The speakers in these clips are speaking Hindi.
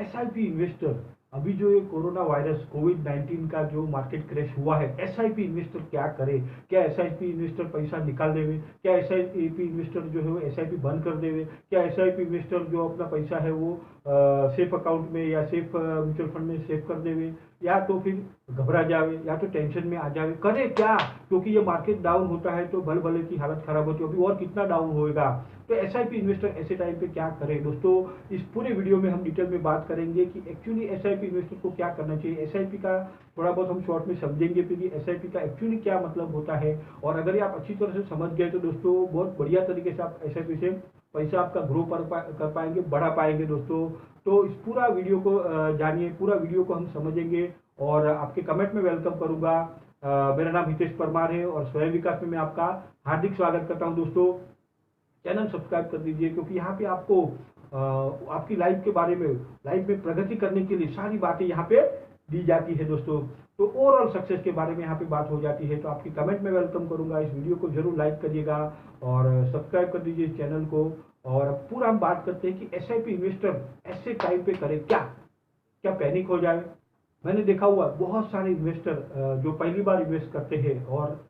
एसआईपी इन्वेस्टर, अभी जो ये कोरोना वायरस कोविड-19 का जो मार्केट क्रैश हुआ है, एसआईपी इन्वेस्टर क्या करे? क्या एसआईपी इन्वेस्टर पैसा निकाल देवे? क्या एसआईपी इन्वेस्टर जो है वो एसआईपी बंद कर देवे? क्या एसआईपी इन्वेस्टर जो अपना पैसा है वो सेफ अकाउंट में या सेफ म्यूचुअल फंड में सेव कर देवे, या तो फिर घबरा जावे, या तो टेंशन में आ जावे, करे क्या? क्योंकि ये मार्केट डाउन होता है तो भल भले की हालत खराब होती है, अभी और कितना डाउन होएगा? तो एसआईपी इन्वेस्टर ऐसे टाइम पे क्या करें दोस्तों? इस पूरे वीडियो में हम डिटेल में बात करेंगे कि एक्चुअली एसआईपी इन्वेस्टर को क्या करना चाहिए, एसआईपी का थोड़ा बहुत हम शॉर्ट में समझेंगे, फिर एसआईपी का एक्चुअली क्या मतलब होता है। और अगर ये आप अच्छी तरह से समझ गए तो दोस्तों बहुत बढ़िया तरीके से आप एसआईपी से पैसा आपका ग्रो कर पाएंगे, बढ़ा पाएंगे दोस्तों। तो इस पूरा वीडियो को जानिए, पूरा वीडियो को हम समझेंगे और आपके कमेंट में वेलकम करूंगा। मेरा नाम हितेश परमार है और स्वयं विकास में मैं आपका हार्दिक स्वागत करता हूं दोस्तों। चैनल सब्सक्राइब कर दीजिए, क्योंकि यहाँ पे आपको आपकी लाइफ के बारे में, लाइफ में प्रगति करने के लिए सारी बातें यहाँ पे दी जाती है दोस्तों। तो ओवरऑल सक्सेस के बारे में यहाँ पे बात हो जाती है। तो आपकी कमेंट में वेलकम करूंगा, इस वीडियो को जरूर लाइक करिएगा और सब्सक्राइब कर दीजिए इस चैनल को। और अब पूरा हम बात करते हैं कि एसआईपी इन्वेस्टर ऐसे टाइम पे करे क्या? क्या पैनिक हो जाए? मैंने देखा हुआ बहुत सारे इन्वेस्टर जो पहली बार इन्वेस्ट करते हैं और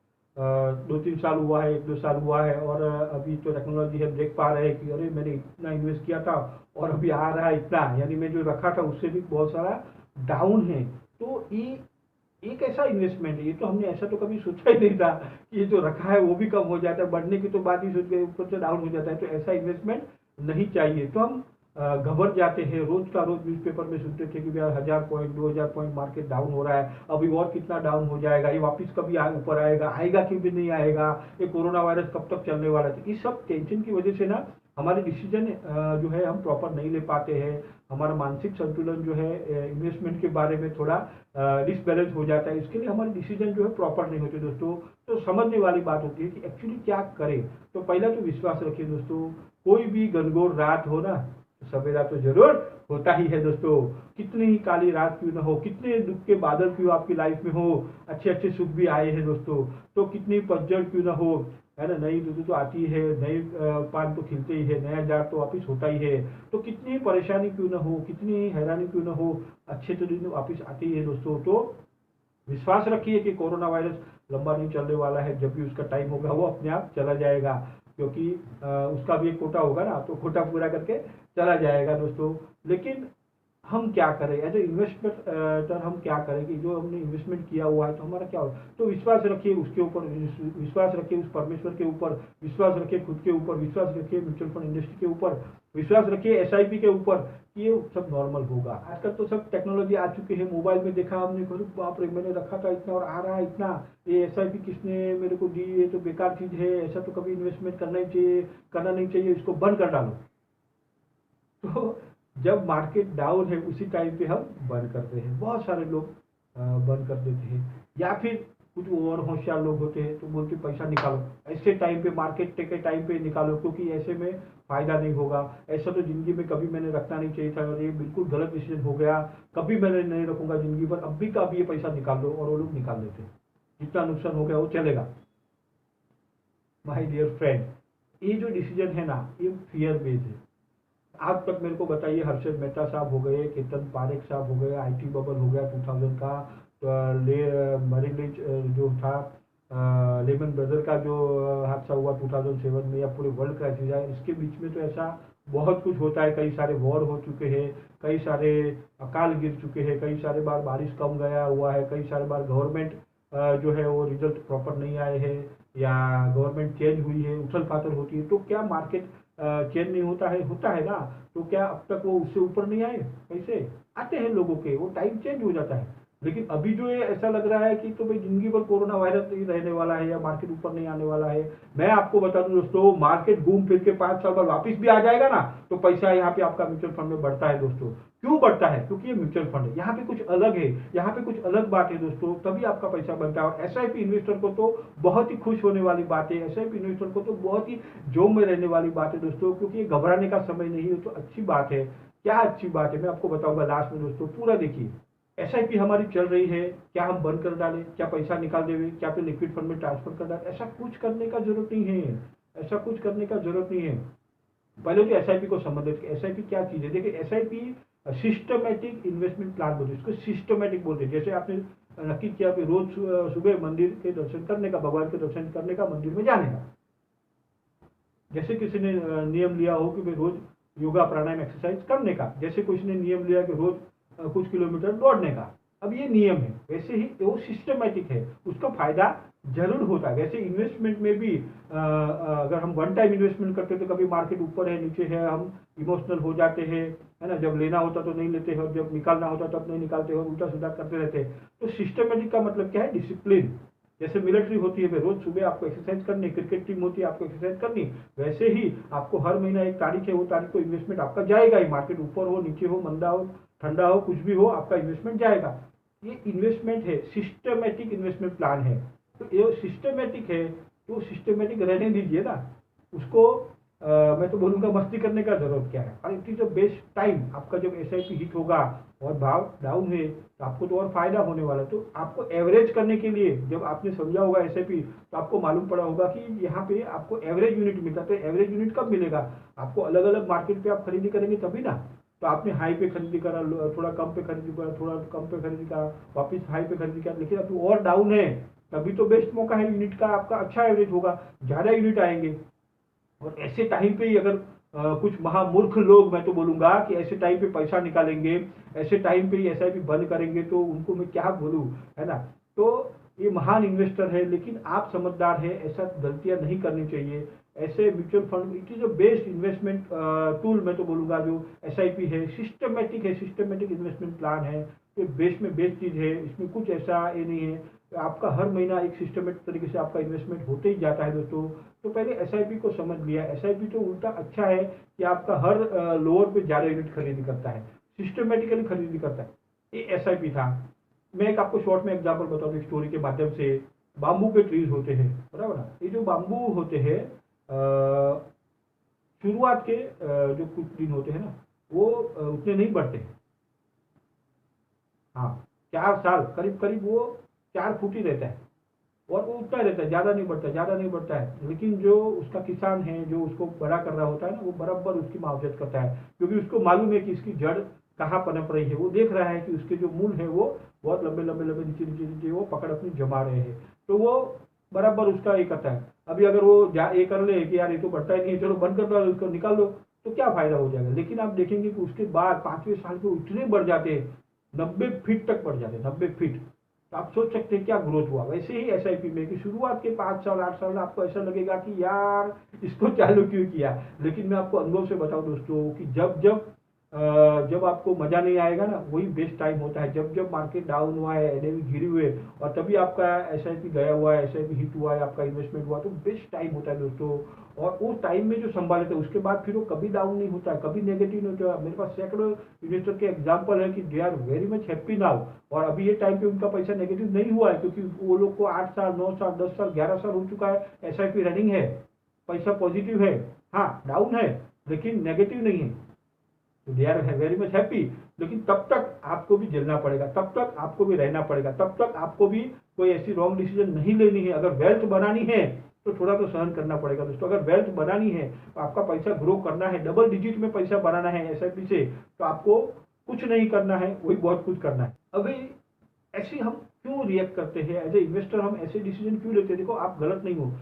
2-3 साल हुआ है, 1-2 साल हुआ है और अभी तो टेक्नोलॉजी है, देख पा रहे हैं कि अरे मैंने इतना इन्वेस्ट किया था और अभी आ रहा है इतना, यानी मैं जो रखा था उससे भी बहुत सारा डाउन है। तो ये एक ऐसा इन्वेस्टमेंट है, ये तो हमने ऐसा तो कभी सोचा ही नहीं था कि ये जो रखा है वो भी कम हो जाता है, बढ़ने की तो बात ही सोच गए, ऊपर से डाउन हो जाता है। तो ऐसा इन्वेस्टमेंट नहीं चाहिए। तो हम घबरा जाते हैं, रोज का रोज न्यूज़पेपर में सुनते थे कि भैया 1000 पॉइंट 2000 पॉइंट मार्केट डाउन हो रहा है, अभी और कितना डाउन हो जाएगा, ये वापस कभी ऊपर आएगा, आएगा कि भी नहीं आएगा, ये कोरोना वायरस कब तक चलने वाला है। इस सब टेंशन की वजह से ना हमारे डिसीजन जो है हम प्रॉपर नहीं ले पाते हैं। हमारा मानसिक संतुलन जो है इन्वेस्टमेंट के बारे में थोड़ा डिसबैलेंस हो जाता है, इसके लिए हमारे डिसीजन जो है प्रॉपर नहीं होते दोस्तों। तो समझने वाली बात होती है कि एक्चुअली क्या करें। तो पहला तो विश्वास रखिए दोस्तों, कोई भी घनघोर रात हो ना, सवेरा तो जरूर होता ही है दोस्तों। कितनी ही काली रात क्यों ना हो, कितने दुख के बादल क्यों आपकी लाइफ में हो, अच्छे अच्छे सुख भी आए हैं दोस्तों, तो कितनी पतझड़ क्यों ना हो, है ना, नई ऋतु तो आती है, नए पान तो खिलते ही है, नया झाड़ तो वापिस होता ही है। तो कितनी परेशानी क्यों ना हो, कितनी हैरानी क्यों ना हो, अच्छे तो दिन वापिस आते ही है दोस्तों। तो विश्वास रखिए कि कोरोना वायरस लंबा नहीं चलने वाला है, जब भी उसका टाइम होगा वो अपने आप चला जाएगा, क्योंकि उसका भी एक कोटा होगा ना, तो कोटा पूरा करके चला जाएगा दोस्तों। लेकिन हम क्या करें एज ए इन्वेस्टमेंट, हम क्या करें कि जो हमने इन्वेस्टमेंट किया हुआ है तो हमारा क्या हो। तो विश्वास रखिए उसके ऊपर, विश्वास रखिए उस परमेश्वर के ऊपर, विश्वास रखिए खुद के ऊपर, विश्वास रखिए म्यूचुअल फंड इंडस्ट्री के ऊपर, विश्वास रखिए एसआईपी के ऊपर कि ये सब नॉर्मल होगा। आजकल तो सब टेक्नोलॉजी आ चुकी है, मोबाइल में देखा हमने, बाप रे मैंने रखा था इतना और आ रहा है इतना, ये एसआईपी किसने मेरे को दी, ये तो बेकार चीज है, ऐसा तो कभी इन्वेस्टमेंट करना नहीं चाहिए, इसको बंद कर डालो। तो जब मार्केट डाउन है उसी टाइम पे हम बंद करते हैं, बहुत सारे लोग बंद कर देते हैं। या फिर कुछ और होशियार लोग होते हैं तो बोलते पैसा निकालो, ऐसे टाइम पे, मार्केट के टाइम पे निकालो, क्योंकि ऐसे में फायदा नहीं होगा। ऐसा तो जिंदगी में कभी मैंने रखना नहीं चाहिए था और ये बिल्कुल गलत डिसीजन हो गया, कभी मैंने नहीं रखूंगा जिंदगी भर, अब भी का अभी ये पैसा निकाल दो, और वो लोग निकाल देते हैं, जितना नुकसान हो गया वो चलेगा। माय डियर फ्रेंड, ये जो डिसीजन है ना, ये फियर बेस्ड है। आज तक मेरे को बताइए, हर्षद मेहता साहब हो गए, केतन पारेख साहब हो गए, आईटी बबल हो गया 2000 का, मरीन लिंच जो था, लेमन ब्रदर का जो हादसा हुआ 2007 में, या पूरे वर्ल्ड क्राइसिस है, इसके बीच में तो ऐसा बहुत कुछ होता है। कई सारे वॉर हो चुके हैं, कई सारे अकाल गिर चुके हैं, कई सारे बार बारिश कम गया हुआ है, कई सारे बार गवर्नमेंट जो है वो रिजल्ट प्रॉपर नहीं आए हैं, या गवर्नमेंट चेंज हुई है, उथल पाथल होती है। तो क्या मार्केट चेंज नहीं होता है? होता है ना। तो क्या अब तक वो उससे ऊपर नहीं आए? कैसे आते हैं लोगों के, वो टाइम चेंज हो जाता है। लेकिन अभी जो ये ऐसा लग रहा है कि तो भाई जिंदगी भर कोरोना वायरस नहीं रहने वाला है या मार्केट ऊपर नहीं आने वाला है। मैं आपको बता दूं दोस्तों, मार्केट घूम फिर के 5 साल बाद वापस भी आ जाएगा ना, तो पैसा यहाँ पे आपका म्यूचुअल फंड में बढ़ता है दोस्तों। क्यों बढ़ता है? क्योंकि ये म्यूचुअल फंड है, यहाँ पे कुछ अलग है, यहाँ पे कुछ अलग बात है दोस्तों, तभी आपका पैसा बनता है। और एसआईपी इन्वेस्टर को तो बहुत ही खुश होने वाली बात है, एसआईपी इन्वेस्टर को तो बहुत ही जोम में रहने वाली बात है दोस्तों, क्योंकि ये घबराने का समय नहीं है। तो अच्छी बात है। क्या अच्छी बात है मैं आपको बताऊंगा लास्ट में दोस्तों, पूरा देखिए। एसआईपी हमारी चल रही है, क्या हम बंद कर डालें, क्या पैसा निकाल देवे, क्या फिर लिक्विड फंड में ट्रांसफर कर डालें? ऐसा कुछ करने का जरूरत नहीं है, ऐसा कुछ करने का जरूरत नहीं है। पहले तो एसआईपी को समझ लेते, एसआईपी क्या चीज है। देखिए एसआईपी सिस्टमेटिक इन्वेस्टमेंट प्लान बोलते हैं इसको, सिस्टमेटिक बोलते हैं। जैसे आपने नक्की किया कि रोज सुबह मंदिर के दर्शन करने का, भगवान के दर्शन करने का, मंदिर में जाने का। जैसे किसी ने नियम लिया हो कि भाई रोज योगा प्राणायाम एक्सरसाइज करने का, जैसे किसी ने नियम लिया कि रोज कुछ किलोमीटर दौड़ने का। अब ये नियम है, वैसे ही वो सिस्टमेटिक है, उसका फायदा जरूर होता है। वैसे इन्वेस्टमेंट में भी अगर हम वन टाइम इन्वेस्टमेंट करते हैं तो कभी मार्केट ऊपर है नीचे है, हम इमोशनल हो जाते हैं, है ना। जब लेना होता तो नहीं लेते हैं, जब निकालना होता तब नहीं निकालते हो, उल्टा सीधा करते रहते हैं। तो सिस्टमेटिक का मतलब क्या है? डिसिप्लिन। जैसे मिलिट्री होती है, रोज सुबह आपको एक्सरसाइज करनी, क्रिकेट टीम होती है आपको एक्सरसाइज करनी, वैसे ही आपको हर महीना एक तारीख है, वो तारीख को इन्वेस्टमेंट आपका जाएगा ही। मार्केट ऊपर हो नीचे हो, मंदा हो ठंडा हो, कुछ भी हो, आपका इन्वेस्टमेंट जाएगा। ये इन्वेस्टमेंट है, सिस्टमेटिक इन्वेस्टमेंट प्लान है। तो ये सिस्टमेटिक है तो सिस्टमेटिक रहने दीजिए ना उसको। मैं तो बोलूँगा मस्ती करने का जरूरत क्या है। और it is the best time. आपका जब SIP हिट होगा और भाव डाउन हुए तो आपको तो और फायदा होने वाला है। तो आपको एवरेज करने के लिए जब आपने समझा होगा SIP, तो आपको मालूम पड़ा होगा कि यहाँ पे आपको एवरेज यूनिट मिलता है। तो एवरेज यूनिट कब मिलेगा? आपको अलग अलग मार्केट पे आप खरीदी करेंगे तभी ना। तो आपने हाई पे खरीदी करा, थोड़ा कम पे खरीदी करा, थोड़ा कम पे खरीदी करा, वापस हाई पे खरीदी करा, लेकिन अब और डाउन है तभी तो बेस्ट मौका है यूनिट का, आपका अच्छा एवरेज होगा, ज़्यादा यूनिट आएंगे। और ऐसे टाइम पे ही अगर कुछ महामूर्ख लोग, मैं तो बोलूंगा कि ऐसे टाइम पे पैसा निकालेंगे, ऐसे टाइम पे ही SIP बंद करेंगे, तो उनको मैं क्या बोलूं, है ना। तो ये महान इन्वेस्टर है, लेकिन आप समझदार है, ऐसा गलतियां नहीं करनी चाहिए। ऐसे mutual fund it is a best investment tool, मैं तो बोलूंगा। जो SIP है सिस्टमेटिक है, सिस्टमेटिक इन्वेस्टमेंट प्लान है, ये बेस्ट में बेस्ट चीज है। इसमें कुछ ऐसा ये नहीं है, आपका हर महीना एक सिस्टमेटिक तरीके से आपका इन्वेस्टमेंट होते ही जाता है दोस्तों। तो पहले SIP को समझ लिया। SIP तो उल्टा अच्छा है कि आपका हर लोअर पे ज़्यादा यूनिट खरीदी करता है, सिस्टमेटिकली खरीदी करता है। ये SIP था। मैं एक आपको शॉर्ट में एग्जांपल बता दूं स्टोरी के माध्यम से। बाम्बू के ट्रीज होते हैं, बराबर ना। ये जो बाम्बू होते हैं शुरुआत के जो कुछ दिन होते हैं ना, वो उतने नहीं बढ़ते हैं। हाँ, 4 साल करीब करीब वो 4 फुट ही रहता है, और वो उतना रहता है, ज़्यादा नहीं बढ़ता, ज़्यादा नहीं बढ़ता है। लेकिन जो उसका किसान है, जो उसको बड़ा कर रहा होता है ना, वो बराबर उसकी मुआवजत करता है, क्योंकि उसको मालूम है कि इसकी जड़ कहाँ पनप रही है। वो देख रहा है कि उसके जो मूल है वो बहुत लंबे लंबे लंबे नीचे नीचे नीचे वो पकड़ अपनी जमा रहे हैं। तो वो बराबर उसका ये करता है। अभी अगर वो ये कर ले कि यार ये तो बढ़ता ही नहीं, चलो बंद कर दो, उसको निकाल दो, तो क्या फायदा हो जाएगा। लेकिन आप देखेंगे कि उसके बाद 5वें साल पे इतने बढ़ जाते हैं, 90 फीट तक बढ़ जाते हैं, 90 फीट। तो आप सोच सकते हैं क्या ग्रोथ हुआ। वैसे ही SIP में कि शुरुआत के 5 साल 8 साल आपको ऐसा लगेगा कि यार इसको चालू क्यों किया। लेकिन मैं आपको अनुभव से बताऊं दोस्तों कि जब जब जब आपको मजा नहीं आएगा ना, वही बेस्ट टाइम होता है। जब जब मार्केट डाउन हुआ है, NAV गिरी हुए, और तभी आपका SIP गया हुआ है, SIP हिट हुआ है, आपका इन्वेस्टमेंट हुआ, तो बेस्ट टाइम होता है दोस्तों। और उस टाइम में जो संभाले थे उसके बाद फिर वो कभी डाउन नहीं होता है, कभी नेगेटिव नहीं होता। मेरे पास सैकड़ों इन्वेस्टर के एग्जाम्पल है कि they are very much happy now. और अभी ये टाइम पे उनका पैसा नेगेटिव नहीं हुआ है, क्योंकि वो लोग को 8 साल 9 साल 10 साल 11 साल हो चुका है, SIP रनिंग है, पैसा पॉजिटिव है। हाँ, डाउन है लेकिन नेगेटिव नहीं है, तो they are very much happy. लेकिन तब तक आपको भी झेलना पड़ेगा, तब तक आपको भी रहना पड़ेगा, तब तक आपको भी कोई ऐसी रॉन्ग डिसीजन नहीं लेनी है। अगर वेल्थ बनानी है तो थोड़ा तो सहन करना पड़ेगा दोस्तों। अगर वेल्थ बनानी है तो आपका पैसा ग्रो करना है, डबल डिजिट में पैसा बनाना है SIP से, तो आपको कुछ नहीं करना है, वही बहुत कुछ करना है। अभी ऐसे हम क्यों रिएक्ट करते हैं एज ए इन्वेस्टर, हम ऐसे डिसीजन क्यों लेते हैं? देखो, आप गलत नहीं हो।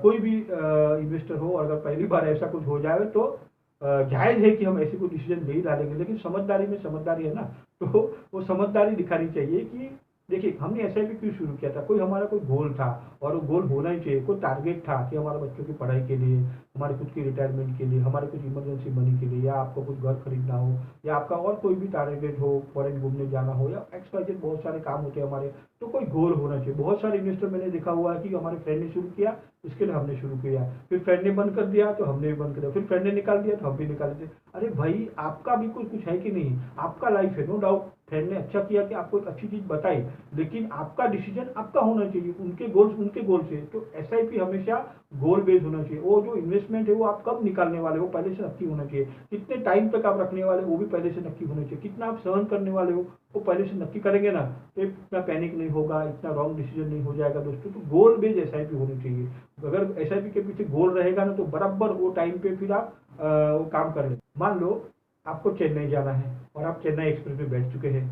कोई भी इन्वेस्टर हो, अगर पहली बार ऐसा कुछ हो जाए तो जायज़ है कि हम ऐसे कोई डिसीजन नहीं डालेंगे। लेकिन समझदारी में समझदारी है ना, तो वो समझदारी दिखानी चाहिए कि देखिए हमने SIP क्यों शुरू किया था। कोई हमारा कोई गोल था, और वो गोल होना ही चाहिए। कोई टारगेट था कि हमारे बच्चों की पढ़ाई के लिए, हमारे खुद की रिटायरमेंट के लिए, हमारे कुछ इमरजेंसी मनी के लिए, या आपको कुछ घर खरीदना हो, या आपका और कोई भी टारगेट हो, फॉरेन घूमने जाना हो, या XYZ बहुत सारे काम होते हैं हमारे। तो कोई गोल होना चाहिए। बहुत सारे इन्वेस्टर मैंने देखा हुआ है कि हमारे फ्रेंड ने शुरू किया, इसके लिए हमने शुरू किया, फिर फ्रेंड ने बंद कर दिया तो हमने भी बंद कर दिया, फिर फ्रेंड ने निकाल दिया तो हम भी निकाल दिए। अरे भाई, आपका भी कुछ है कि नहीं? आपका लाइफ है, नो डाउट। फ्रेंड ने अच्छा किया कि आपको एक अच्छी चीज बताई, लेकिन आपका डिसीजन आपका होना चाहिए, उनके गोल से। तो SIP हमेशा गोल बेस्ड होना चाहिए। वो जो इन्वेस्टमेंट है वो आप कब निकालने वाले हो पहले से नक्की होना चाहिए। कितने टाइम तक आप रखने वाले हो वो भी पहले से नक्की होना चाहिए। कितना आप सहन करने वाले हो वो पहले से नक्की करेंगे ना, तो इतना पैनिक नहीं होगा, इतना रॉन्ग डिसीजन नहीं हो जाएगा दोस्तों। तो गोल बेस्ड SIP होनी चाहिए। अगर SIP के पीछे गोल रहेगा ना, तो बराबर वो टाइम पे फिर आप वो काम कर लेंगे। मान लो आपको चेन्नई जाना है और आप चेन्नई एक्सप्रेस में बैठ चुके हैं।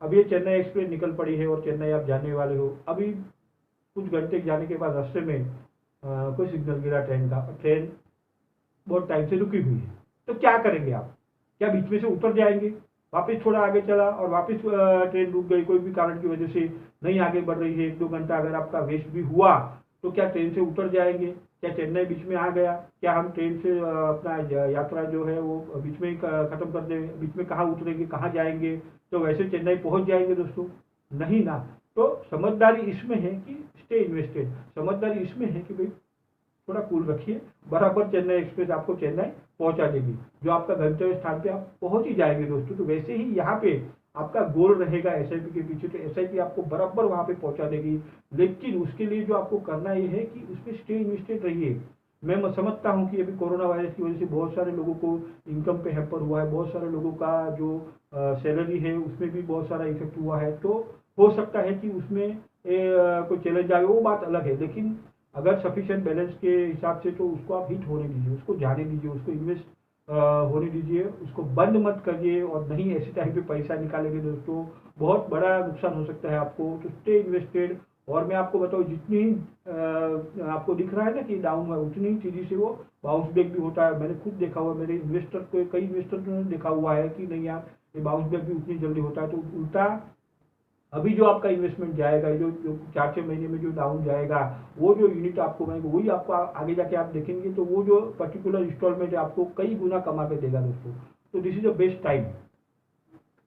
अब ये चेन्नई एक्सप्रेस निकल पड़ी है और चेन्नई आप जाने वाले हो। अभी कुछ घंटे जाने के बाद रास्ते में कोई सिग्नल गिरा ट्रेन का, ट्रेन बहुत टाइम से रुकी हुई है। तो क्या करेंगे आप? क्या बीच में से उतर जाएंगे? वापस थोड़ा आगे चला और वापस ट्रेन रुक गई, कोई भी कारण की वजह से नहीं आगे बढ़ रही है, 1-2 घंटा अगर आपका वेस्ट भी हुआ, तो क्या ट्रेन से उतर जाएंगे? क्या चेन्नई बीच में आ गया? क्या हम ट्रेन से अपना यात्रा जो है वो बीच में ही खत्म कर देंगे? बीच में कहाँ उतरेंगे, कहाँ जाएंगे? तो वैसे चेन्नई पहुंच जाएंगे दोस्तों? नहीं ना। तो समझदारी इसमें है कि स्टे इन्वेस्टेड। समझदारी इसमें है कि भाई थोड़ा कूल रखिए, बराबर चेन्नई एक्सप्रेस आपको चेन्नई पहुंचा देगी, जो आपका गंतव्य स्थान पे आप पहुंच ही जाएंगे दोस्तों। तो वैसे ही यहाँ पे आपका गोल रहेगा एसआईपी के पीछे, तो एसआईपी आपको बराबर वहां पे पहुंचा देगी। लेकिन उसके लिए जो आपको करना ये है कि उसमें स्टे इन्वेस्टेड रहिए। मैं समझता हूँ कि अभी कोरोना वायरस की वजह से बहुत सारे लोगों को इनकम पे हैम्पर हुआ है, बहुत सारे लोगों का जो सैलरी है उसमें भी बहुत सारा इफेक्ट हुआ है। तो हो सकता है कि उसमें कोई चैलेंज आए, वो बात अलग है। लेकिन अगर सफिशिएंट बैलेंस के हिसाब से, तो उसको आप हिट होने दीजिए, उसको जाने दीजिए, उसको इन्वेस्ट होने दीजिए, उसको बंद मत करिए। और नहीं ऐसे टाइम पे पैसा निकालेंगे दोस्तों, बहुत बड़ा नुकसान हो सकता है आपको। तो स्टे इन्वेस्टेड। और मैं आपको बताऊं, जितनी आपको दिख रहा है ना कि डाउन हुआ, उतनी तेजी से वो बाउंस बैक भी होता है। मैंने खुद देखा हुआ, मेरे इन्वेस्टर को, कई इन्वेस्टर ने देखा हुआ है कि नहीं यार, ये बाउंस बैक भी उतनी जल्दी होता है। तो उल्टा अभी जो आपका इन्वेस्टमेंट जाएगा, जो 4-6 महीने में जो डाउन जाएगा, वो जो यूनिट आपको बनेगा वही आपको आगे जाके आप देखेंगे, तो वो जो पर्टिकुलर इंस्टॉलमेंट है आपको कई गुना कमा के देगा दोस्तों। तो this is the best time.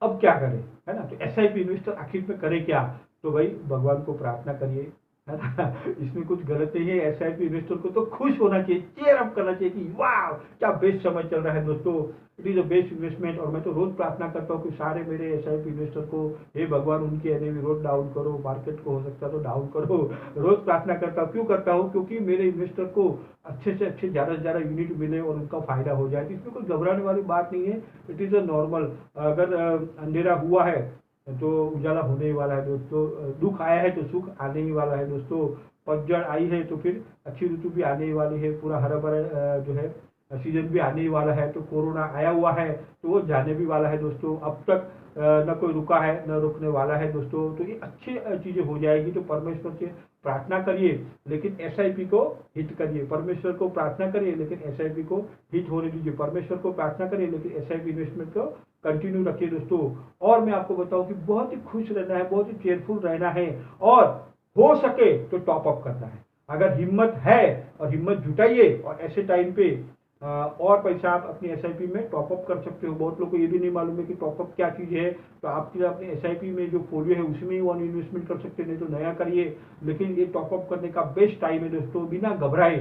अब क्या करें, है ना? तो एसआईपी इन्वेस्टर आखिर में करे क्या? तो भाई भगवान को प्रार्थना करिए, है ना? इसमें कुछ गलत नहीं है। एसआईपी इन्वेस्टर को तो खुश होना चाहिए, चीयर अप करना चाहिए कि वाह क्या बेस्ट समय चल रहा है दोस्तों, it is a best investment. और मैं तो रोज प्रार्थना करता हूँ कि सारे मेरे एसआईपी इन्वेस्टर को, हे भगवान उनके एनएवी रोज डाउन करो, मार्केट को हो सकता है तो डाउन करो। रोज प्रार्थना करता हूँ। क्यों करता हूँ? क्योंकि मेरे इन्वेस्टर को अच्छे से अच्छे, ज़्यादा से ज़्यादा यूनिट मिले और उनका फायदा हो जाए। तो इसमें कोई घबराने वाली बात नहीं है। It is a normal. अगर अंधेरा हुआ है तो उजाला होने ही वाला है दोस्तों। दुख आया है तो सुख आने ही वाला है दोस्तों। पतझड़ आई है तो फिर अच्छी ऋतु भी आने ही वाली है। पूरा हरा भरा जो है सीजन भी आने ही वाला है। तो कोरोना आया हुआ है तो वो जाने भी वाला है दोस्तों। अब तक न कोई रुका है न रुकने वाला है दोस्तों। तो ये अच्छी चीजें हो जाएगी। तो परमेश्वर से प्रार्थना करिए, लेकिन एसआईपी को हिट करिए। परमेश्वर को प्रार्थना करिए, लेकिन एसआईपी को हिट होने दीजिए। परमेश्वर को प्रार्थना करिए, लेकिन एसआईपी इन्वेस्टमेंट को कंटिन्यू रखिए दोस्तों। और मैं आपको बताऊं कि बहुत ही खुश रहना है, बहुत ही चेयरफुल रहना है, और हो सके तो टॉप अप करना है। अगर हिम्मत है और हिम्मत जुटाइए, और ऐसे टाइम पे और पैसा आप अपनी एसआईपी में टॉपअप कर सकते हो। बहुत लोग को ये भी नहीं मालूम है कि टॉपअप क्या चीज़ है। तो आप अपने एसआईपी में जो फोलियो है उसमें ही वन इन्वेस्टमेंट कर सकते हैं, नहीं तो नया करिए। लेकिन ये टॉपअप करने का बेस्ट टाइम है दोस्तों, बिना घबराए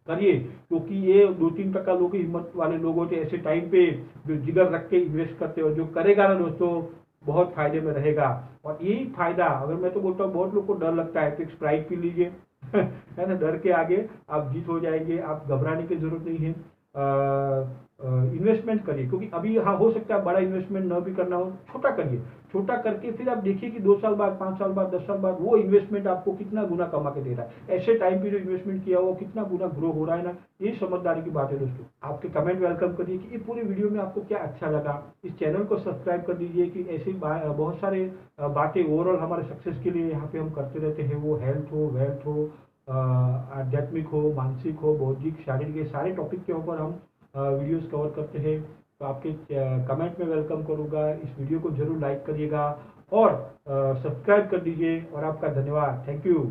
करिए। क्योंकि ये 2-3% लोग हिम्मत वाले लोग होते हैं ऐसे टाइम पे, जो जिगर रख के इन्वेस्ट करते हो। जो करेगा ना दोस्तों, बहुत फायदे में रहेगा। और यही फायदा, अगर मैं तो बोलता हूँ, बहुत लोग को डर लगता है, तो स्प्राइट पी लीजिए है ना? डर के आगे आप जीत हो जाएंगे। आप घबराने की जरूरत नहीं है। इन्वेस्टमेंट करिए, क्योंकि अभी हाँ हो सकता है बड़ा इन्वेस्टमेंट न भी करना हो, छोटा करिए। छोटा करके फिर आप देखिए कि 2 साल बाद, 5 साल बाद, 10 साल बाद वो इन्वेस्टमेंट आपको कितना गुना कमा के दे रहा है। ऐसे टाइम पे जो इन्वेस्टमेंट किया वो कितना गुना ग्रो हो रहा है ना। ये समझदारी की बात है दोस्तों। आपके कमेंट वेलकम करिए कि ये पूरी वीडियो में आपको क्या अच्छा लगा। इस चैनल को सब्सक्राइब कर दीजिए कि ऐसी बहुत सारे बातें ओवरऑल हमारे सक्सेस के लिए यहाँ पे हम करते रहते हैं। वो हेल्थ हो, वेल्थ हो, आध्यात्मिक हो, मानसिक हो, बौद्धिक, शारीरिक, ये सारे टॉपिक के ऊपर हम वीडियोस कवर करते हैं। तो आपके कमेंट में वेलकम करूँगा। इस वीडियो को जरूर लाइक करिएगा और सब्सक्राइब कर दीजिए। और आपका धन्यवाद, थैंक यू।